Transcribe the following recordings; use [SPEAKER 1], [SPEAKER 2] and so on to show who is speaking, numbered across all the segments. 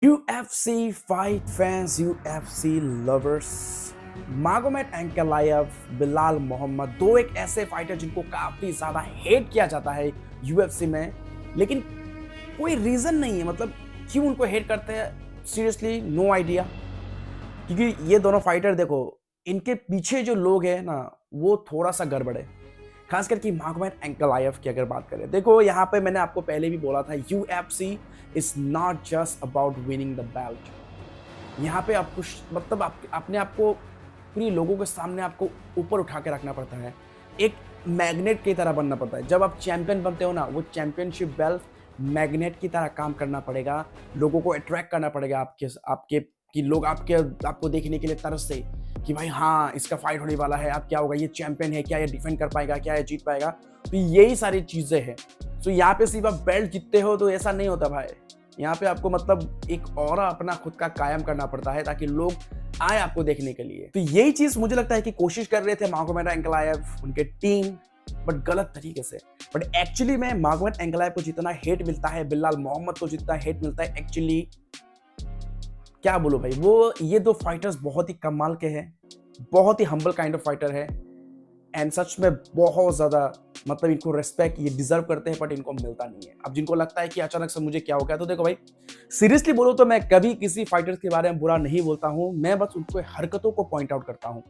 [SPEAKER 1] UFC fight fans, UFC lovers, मागोमेड एंकलायव, Bilal Mohammad, दो एक ऐसे फाइटर जिनको काफी ज्यादा हेट किया जाता है यूएफसी में, लेकिन कोई रीजन नहीं है। मतलब क्यों उनको हेट करते हैं, सीरियसली नो आइडिया। क्योंकि ये दोनों फाइटर देखो, इनके पीछे जो लोग हैं ना, वो थोड़ा सा गड़बड़ है। खास करके मागोमेड एंकलायव की अगर बात करें, देखो यहाँ पे मैंने आपको पहले भी बोला था, UFC is not just about winning the belt. यहाँ पे आपको मतलब अपने आप को पूरी लोगों के सामने आपको ऊपर उठा के रखना पड़ता है, एक मैग्नेट की तरह बनना पड़ता है। जब आप चैंपियन बनते हो ना, वो चैंपियनशिप बेल्ट मैग्नेट की तरह काम करना पड़ेगा, लोगों को अट्रैक्ट करना पड़ेगा आपके आपके कि लोग आपको देखने के लिए तरस से कि भाई हाँ, इसका फाइट होने वाला है, अब क्या होगा, ये चैंपियन है, क्या ये डिफेंड कर पाएगा, क्या ये जीत पाएगा। तो यही सारी चीजें हैं। तो यहाँ पे सिर्फ आप बेल्ट जीतते हो तो ऐसा नहीं होता भाई। यहाँ पे आपको मतलब एक और अपना खुद का कायम करना पड़ता है ताकि लोग आए आपको देखने के लिए। तो यही चीज मुझे लगता है कि कोशिश कर रहे थे मागोमेड एंकलायव, उनके टीम, बट गलत तरीके से। बट एक्चुअली में मागोमेड एंकलायव को जितना हेट मिलता है, बिलाल मोहम्मद को जितना हेट मिलता है, एक्चुअली क्या बोलो भाई, वो ये दो फाइटर्स बहुत ही कमाल के हैं, बहुत ही हम्बल काइंड ऑफ फाइटर है। एंड सच में बहुत ज्यादा मतलब इनको रिस्पेक्ट ये डिजर्व करते हैं, बट इनको मिलता नहीं है। अब जिनको लगता है कि अचानक से मुझे क्या हो गया, तो देखो भाई, सीरियसली बोलो तो मैं कभी किसी फाइटर्स के बारे में बुरा नहीं बोलता हूं, मैं बस उनको हरकतों को पॉइंट आउट करता हूं।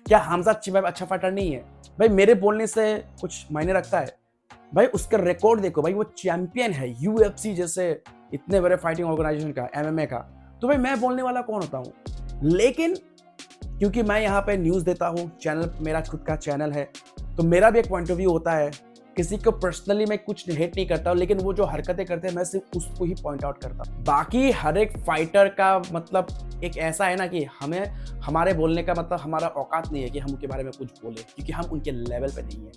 [SPEAKER 1] क्या हमजा चिमाइब अच्छा फाइटर नहीं है भाई? मेरे बोलने से कुछ मायने रखता है भाई? उसका रिकॉर्ड देखो भाई, वो चैंपियन है यूएफसी जैसे इतने बड़े फाइटिंग ऑर्गेनाइजेशन का, एमएमए का। तो भाई मैं बोलने वाला कौन होता हूं? लेकिन क्योंकि मैं यहाँ पे न्यूज़ देता हूँ, चैनल मेरा खुद का चैनल है, तो मेरा भी एक पॉइंट ऑफ व्यू होता है। किसी को पर्सनली मैं कुछ हेट नहीं करता हूँ, लेकिन वो जो हरकतें करते हैं मैं सिर्फ उसको ही पॉइंट आउट करता हूँ। बाकी हर एक फाइटर का मतलब एक ऐसा है ना कि हमें हमारे बोलने का मतलब हमारा औकात नहीं है कि हम उनके बारे में कुछ बोले, क्योंकि हम उनके लेवल पे नहीं है।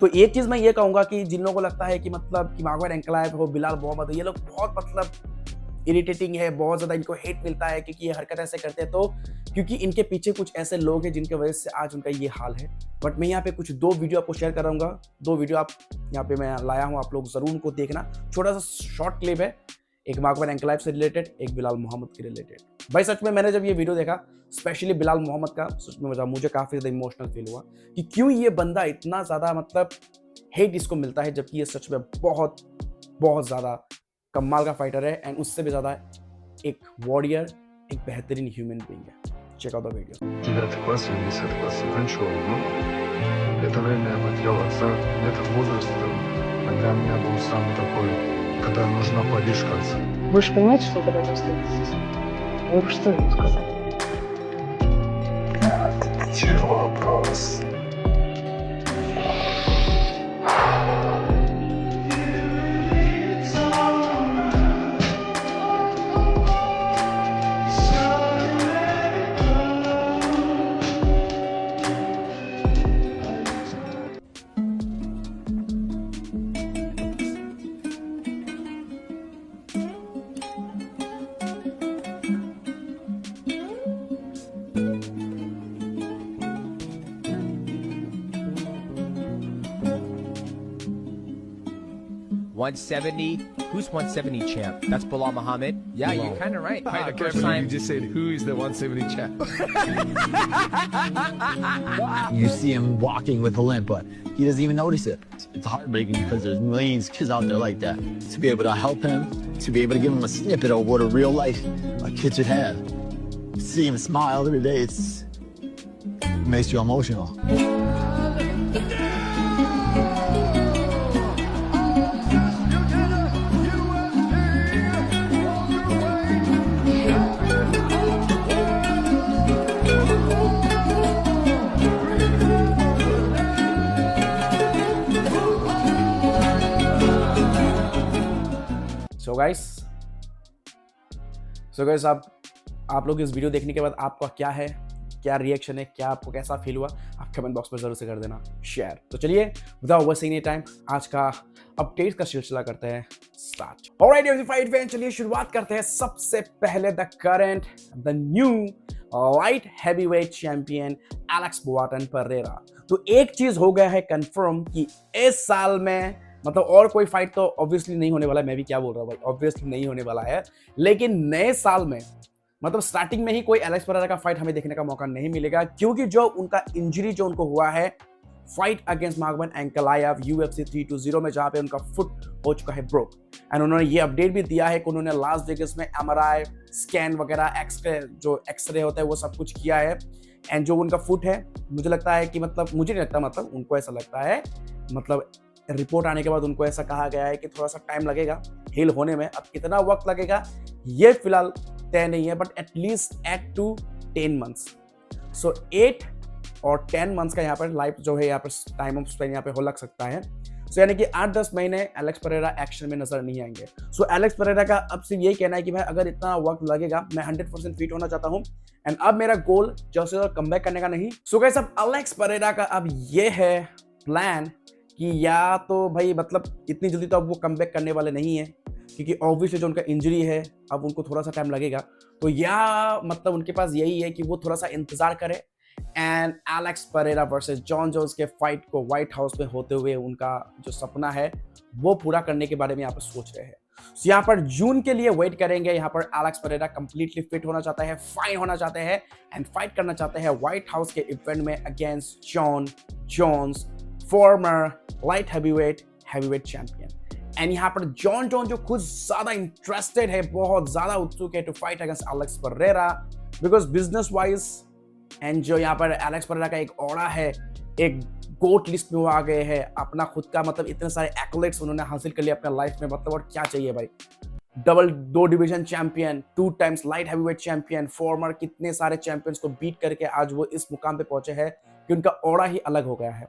[SPEAKER 1] तो एक चीज़ मैं ये कहूँगा कि जिन लोगों को लगता है कि मतलब कि मागोमेड एंकलायव हो, बिलाल मोहम्मद हो, ये लोग बहुत मतलब इरिटेटिंग है, बहुत ज़्यादा इनको हेट मिलता है क्योंकि ये हरकत ऐसे करते हैं, तो क्योंकि इनके पीछे कुछ ऐसे लोग हैं जिनकी वजह से आज उनका ये हाल है। बट मैं यहाँ पे कुछ दो वीडियो आपको शेयर कराऊंगा, दो वीडियो आप यहाँ पे मैं लाया हूँ, आप लोग ज़रूर उनको देखना। छोटा सा शॉर्ट क्लिप है, एक मागोमेड एंकलायव से रिलेटेड, एक बिलाल मोहम्मद के रिलेटेड। भाई सच में मैंने जब ये वीडियो देखा, स्पेशली बिलाल मोहम्मद का, सच में मुझे काफ़ी ज़्यादा इमोशनल फील हुआ कि क्यों ये बंदा इतना ज़्यादा मतलब हेट इसको मिलता है, जबकि ये सच में बहुत बहुत ज़्यादा कमाल का फाइटर है, एंड उससे भी ज़्यादा एक वॉरियर, एक बेहतरीन ह्यूमन बीइंग है। Check out the video.
[SPEAKER 2] 9 класс или 10 класс заканчивал, ну, это время я потерял отца. Это возраст, когда у меня был самый такой, когда нужна поддержка отца.
[SPEAKER 3] Вы же понимаете, что это радиостанция? Вы бы что ему сказали?
[SPEAKER 2] Тяжелый вопрос.
[SPEAKER 4] Who's 170 champ? That's Bilal Muhammad. Yeah,
[SPEAKER 2] Bilal.
[SPEAKER 4] you're kind of right.
[SPEAKER 2] I
[SPEAKER 4] The
[SPEAKER 2] can't
[SPEAKER 4] first
[SPEAKER 2] believe
[SPEAKER 4] time.
[SPEAKER 2] you just said who is the 170 champ.
[SPEAKER 5] You see him walking with a limp, but he doesn't even notice it. It's heartbreaking because there's millions of kids out there like that. To be able to help him, to be able to give him a snippet of what a real life a kid should have. See him smile every day, it makes you emotional.
[SPEAKER 1] So guys आप लोग इस video देखने के बाद आपका क्या है, क्या रिएक्शन है, क्या आपको कैसा फील हुआ, आप कमेंट बॉक्स में जरूर से कर देना शेयर। तो चलिए विदाउट वेस्टिंग एनी टाइम आज का अपडेट का सिलसिला करते हैं start. Alright UFC fight fan, चलिए शुरुआत करते हैं। सबसे पहले the current, the new light heavyweight champion Alex Poatan Pereira. तो एक चीज हो गया है कंफर्म कि इस साल में मतलब और कोई फाइट तो ऑब्वियसली नहीं होने वाला है, मैं भी क्या बोल रहा हूँ भाई, ऑब्वियसली नहीं होने वाला है। लेकिन नए साल में मतलब स्टार्टिंग में ही कोई एलेक्स पेरेरा का फाइट हमें देखने का मौका नहीं मिलेगा, क्योंकि जो उनका इंजरी जो उनको हुआ है फाइट अगेंस्ट मागोमेड एंकलायव UFC 320 में, जहां पे उनका फुट हो चुका है ब्रोक। एंड उन्होंने ये अपडेट भी दिया है कि उन्होंने लास वेगास में MRI स्कैन वगैरह एक्सरे होता है वो सब कुछ किया है। एंड जो उनका फुट है, मुझे लगता है कि मतलब मुझे नहीं लगता, मतलब उनको ऐसा लगता है, मतलब रिपोर्ट आने के बाद उनको ऐसा कहा गया है कि थोड़ा सा टाइम लगेगा हील होने में। अब कितना वक्त लगेगा ये फिलहाल तय नहीं है, बट एटलीस्ट 8 to 10 months। सो 8 और 10 मंथ्स का यहाँ पर लाइफ जो है यहाँ पर टाइम ऑफ स्पेन यहाँ पे हो लग सकता है। सो यानी कि 8-10 महीने एलेक्स पेरेरा एक्शन में नजर नहीं आएंगे। सो एलेक्स पेरेरा का अब सिर्फ यही कहना है कि भाई अगर इतना वक्त लगेगा, मैं 100% फिट होना चाहता हूँ एंड अब मेरा गोल जल्द से जल्द कमबैक करने का नहीं। सो गाइस, अब एलेक्स पेरेरा का अब ये है प्लान कि या तो भाई मतलब इतनी जल्दी तो अब वो कमबैक करने वाले नहीं है, क्योंकि ऑब्वियसली जो उनका इंजरी है अब उनको थोड़ा सा टाइम लगेगा। तो या मतलब उनके पास यही है कि वो थोड़ा सा इंतजार करे and Alex Pereira versus Jon Jones के फाइट को व्हाइट हाउस में होते हुए उनका जो सपना है वो पूरा करने के बारे में यहाँ पर सोच रहे हैं। So, यहाँ पर जून के लिए वेट करेंगे। यहाँ पर एलेक्स पेरेरा कंप्लीटली फिट होना चाहता है, फाइन होना चाहते हैं एंड फाइट करना चाहते हैं व्हाइट हाउस के इवेंट में against John Jones, former light heavyweight champion. And यहाँ पर जॉन जोन जो खुद ज्यादा इंटरेस्टेड है, बहुत ज्यादा उत्सुक है to fight against Alex Pereira, because business wise and जो यहाँ पर एलेक्स पेरेरा का एक ऑरा है, एक गोट लिस्ट में वो आ गए हैं, अपना खुद का मतलब इतने सारे एक्लेट्स उन्होंने हासिल कर लिए अपने लाइफ में, मतलब और क्या चाहिए भाई। Double 2 division champion, 2 times light heavyweight champion, farmer कितने सारे चैंपियंस को बीट करके आज वो इस मुकाम पे पहुंचे हैं कि उनका ऑरा ही अलग हो गया है।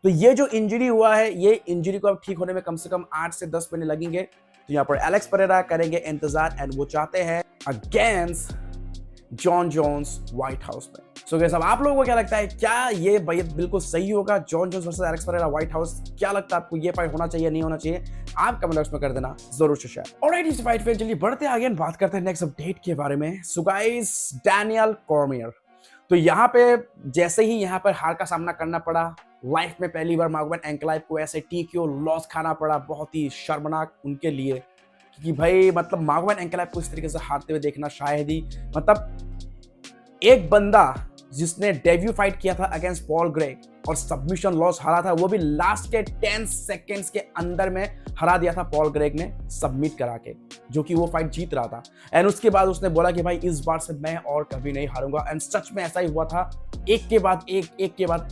[SPEAKER 1] तो ये जो इंजरी हुआ है, ये इंजरी को अब ठीक होने में कम से कम 8 से 10 महीने लगेंगे। तो यहाँ पर एलेक्स पेरेरा करेंगे इंतजार एंड वो चाहते हैं against John Jones White House में। सो गाइस, अब आप लोगों को क्या लगता है, क्या ये बिल्कुल सही होगा Jon Jones versus Alex Pereira White House? क्या लगता है आपको, ये फाइट होना चाहिए नहीं होना चाहिए? आप कमेंट बॉक्स में कर देना जरूर से शेयर। ऑलराइट, इस फाइट पे चलिए बढ़ते आगे बात करते हैं नेक्स्ट अपडेट के बारे में। सो गाइस, डैनियल कॉर्मियर, तो यहाँ पे जैसे ही यहाँ पर हार का सामना करना पड़ा, लाइफ में पहली बार मागोमेड एंकलायव को ऐसे TKO लॉस खाना पड़ा, बहुत ही शर्मनाक उनके लिए, क्योंकि भाई मतलब मागोमेड एंकलायव को इस तरीके से हारते हुए देखना शायद ही, मतलब एक बंदा जिसने डेब्यू फाइट किया था अगेंस्ट पॉल ग्रेग और सबमिशन लॉस हारा था, वो भी लास्ट के 10 सेकेंड्स के अंदर में हरा दिया था पॉल ग्रेग ने सबमिट करा के, जो कि वो फाइट जीत रहा था। एंड उसके बाद उसने बोला कि भाई इस बार से मैं और कभी नहीं हारूंगा, एंड सच में ऐसा ही हुआ था। एक के बाद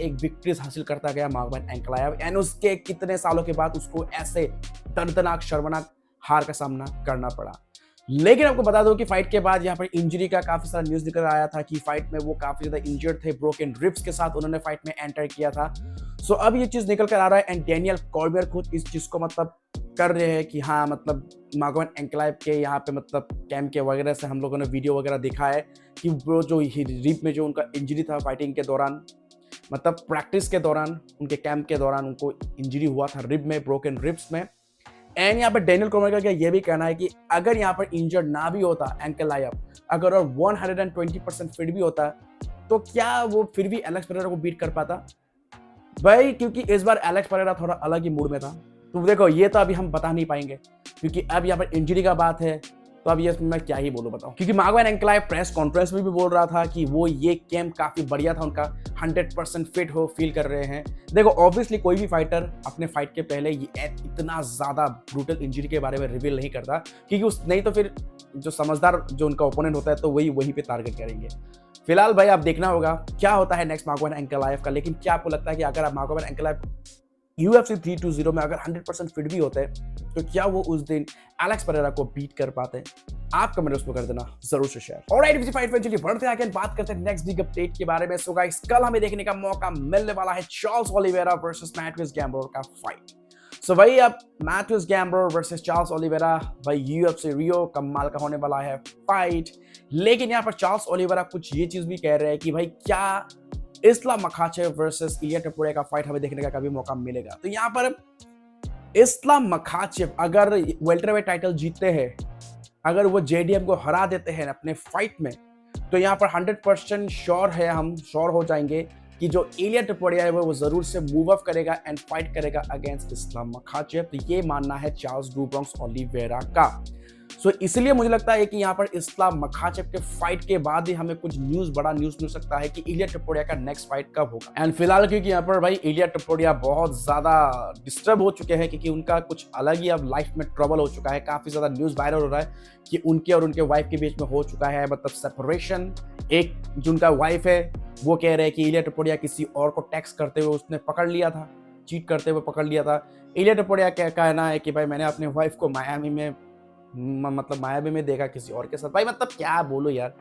[SPEAKER 1] एक विक्ट्रीज हासिल करता गया मागोमेड एंकलायव, एंड उसके कितने सालों के बाद उसको ऐसे दर्दनाक शर्मनाक हार का सामना करना पड़ा। लेकिन आपको बता दो कि फाइट के बाद यहाँ पर इंजरी का काफी सारा न्यूज निकल आया था कि फाइट में वो काफी ज्यादा इंजर्ड थे, ब्रोकन रिब्स के साथ उन्होंने फाइट में एंटर किया था। सो अब ये चीज निकल कर आ रहा है एंड डैनियल कॉर्मियर खुद इस चीज को मतलब कर रहे हैं कि हाँ मतलब मागोमेड एंकलायव के यहाँ पे मतलब कैंप के वगैरह से हम लोगों ने वीडियो वगैरह देखा है कि वो जो रिब में जो उनका इंजरी था फाइटिंग के दौरान, मतलब प्रैक्टिस के दौरान, उनके कैंप के दौरान उनको इंजरी हुआ था रिब में, ब्रोकन रिब्स में। एंड यहाँ पर डैनियल कॉर्मियर का ये भी कहना है कि अगर यहाँ पर इंजर्ड ना भी होता एंकलायव, अगर और 120% फिट भी होता, तो क्या वो फिर भी एलेक्स पेरेरा को बीट कर पाता भाई? क्योंकि इस बार एलेक्स पेरेरा थोड़ा अलग ही मूड में था। तो देखो ये तो अभी हम बता नहीं पाएंगे, क्योंकि अब यहाँ पर इंजरी का बात है, तो अब ये मैं क्या ही बोलूं बताऊं। क्योंकि मागोमेड एंकलायव प्रेस कॉन्फ्रेंस में भी बोल रहा था कि वो ये कैंप काफी बढ़िया था उनका, 100% फिट हो फील कर रहे हैं। देखो ऑब्वियसली कोई भी फाइटर अपने फाइट के पहले ये इतना ज्यादा ब्रूटल इंजरी के बारे में रिवील नहीं करता, क्योंकि उस नहीं तो फिर जो समझदार जो उनका ओपोनेंट होता है तो वही पे टारगेट करेंगे। फिलहाल भाई आप देखना होगा क्या होता है नेक्स्ट मागोमेड एंकलायव का। लेकिन क्या आपको लगता है कि अगर आप मागोमेड एंकलायव UFC 320 में अगर 100% फिट भी होते तो क्या वो उस दिन एलेक्स पेरेरा को बीट कर पाते? आप कमेंट उसमें कर देना जरूर से शेयर। ऑलराइट, इसी फाइट में चलिए बढ़ते आगे बात करते हैं नेक्स्ट बिग अपडेट के बारे में। सो गाइस, कल हमें देखने का मौका मिलने वाला है चार्ल्स ओलिवेरा वर्सेस मैथ्यूस गैम्ब्रोर का फाइट। सो भाई अब मैथ्यूस गैम्ब्रोर वर्सेस चार्ल्स ओलिवेरा, भाई UFC रियो कमाल का होने वाला है फाइट। लेकिन यहाँ पर चार्ल्स ओलिवेरा कुछ ये चीज भी कह रहे हैं कि भाई क्या इस्लाम मखाचेव वर्सेस इलिया टपोरिया का फाइट हमें देखने का कभी मौका मिलेगा? तो यहाँ पर इस्लाम मखाचेव अगर वेल्टरवेट टाइटल जीतते हैं, अगर वो JDM को हरा देते हैं अपने फाइट में, तो यहाँ पर 100% श्योर है, हम श्योर हो जाएंगे कि जो इलिया टपोरिया है वो जरूर से मूव अप करेगा एंड फाइट करेगा अगेंस्ट इस्लाम मखाचेव। तो ये मानना है चार्ल्स डू ब्रोंक्स ओलिवेरा का। सो इसलिए मुझे लगता है कि यहाँ पर इस्लाम मखाचेव के फाइट के बाद ही हमें कुछ बड़ा न्यूज मिल सकता है कि इलिया टपोरिया का नेक्स्ट फाइट कब होगा। एंड फिलहाल क्योंकि यहाँ पर भाई इलिया टपोरिया बहुत ज्यादा डिस्टर्ब हो चुके हैं, क्योंकि उनका कुछ अलग ही अब लाइफ में ट्रबल हो चुका है। काफी ज्यादा न्यूज वायरल हो रहा है कि उनके और उनके वाइफ के बीच में हो चुका है मतलब सेपरेशन। एक जो उनका वाइफ है वो कह रहे हैं कि इलिया टपोरिया किसी और को टेक्स्ट करते हुए उसने पकड़ लिया था, चीट करते हुए पकड़ लिया था। इलिया टपोरिया का कहना है कि भाई मैंने अपने वाइफ को मायामी में देखा किसी और के साथ। भाई मतलब क्या बोलो यार,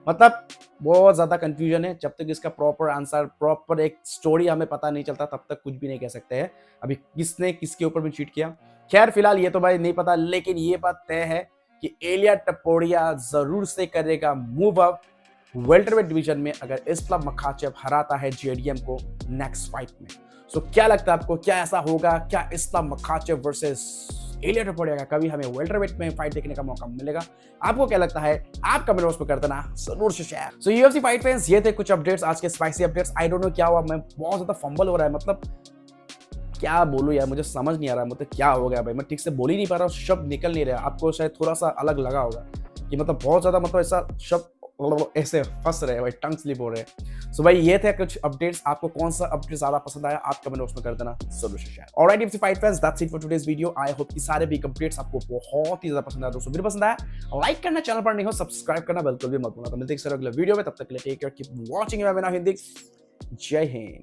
[SPEAKER 1] मतलब बहुत ज्यादा कंफ्यूजन है। जब तक इसका प्रॉपर आंसर, प्रॉपर एक स्टोरी हमें पता नहीं चलता तब तक कुछ भी नहीं कह सकते हैं अभी किसने किसके ऊपर भी चीट किया। खैर फिलहाल ये तो भाई नहीं पता, लेकिन ये बात तय है कि इलिया टपोरिया जरूर से करेगा मूव अप वेल्टरवेट डिवीजन में अगर इस्लाम मखाचेव हराता है जेडीएम को नेक्स्ट फाइट में। सो क्या लगता है आपको, क्या ऐसा होगा? क्या इस्लाम मखाचेव वर्सेस इलिया टपोरिया का कभी हमें वेल्टरवेट में फाइट देखने का मौका मिलेगा? आपको क्या लगता है? आप कमेंट बॉक्स में कर देना जरूर से शेयर। सो यूएफसी फाइट फैंस, ये थे कुछ अपडेट्स, आज के spicy updates. I don't know क्या हुआ, मैं बहुत ज्यादा फंबल हो रहा है, मतलब क्या बोलूं यार, मुझे समझ नहीं आ रहा मतलब क्या हो गया भाई, मैं ठीक से बोल ही नहीं पा रहा हूँ, शब्द निकल नहीं रहा। आपको शायद थोड़ा सा अलग लगा होगा कि मतलब बहुत ज्यादा मतलब ऐसा शब्द ऐसे फंस रहे हैं भाई, टंग स्लिप हो रहे हैं। सो भाई ये थे कुछ अपडेट्स। आपको कौन सा अपडेट ज्यादा पसंद आया आप कमेंट बॉक्स में कर देना जरूर से share. Alright UFC fight fans, that's it for today's video. I hope कि सारे बिग अपडेट्स आपको बहुत ही ज्यादा पसंद आया। दोस्तों वीडियो पसंद आया लाइक करना, चैनल पर नहीं हो सब्सक्राइब करना बिल्कुल भी मत भूलना। तो मिलते हैं अगले वीडियो में, तब तक के लिए take care, keep watching Hindi. जय हिंद।